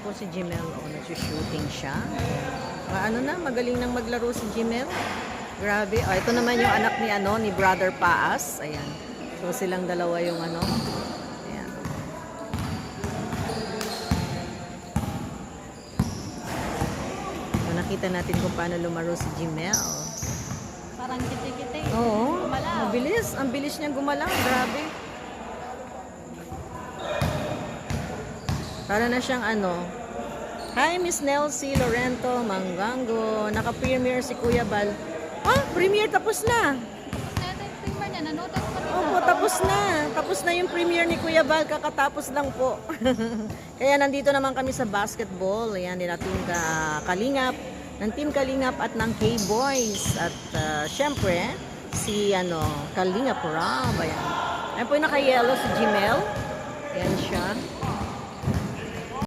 po si Jimel. Oh, nag-shooting siya. Ano na, magaling nang maglaro si Jimel. Grabe. Oh, ito naman yung anak ni ni Brother Paas. Ayan. So silang dalawa yung Ayan. So, nakita natin kung paano lumaro si Jimel. Parang kiti-kiti. Oo. Gumalaw. Mabilis. Ang bilis niyang gumalaw. Grabe. Para na siyang Hi, Miss Nelsie Lorento Mangango. Naka-premiere si Kuya Bal. Premiere tapos na. Tapos na ito yung primer niya. Nanotas pa rin. Opo, tapos na. Tapos na yung premiere ni Kuya Bal. Kakatapos lang po. Kaya nandito naman kami sa basketball. Ayan, nila Team Kalingap. Ng Team Kalingap at ng K-Boys. At syempre, si Kalingap Rob. Ayan. Ayan po yung naka-yellow si Jimel. Ayan siya.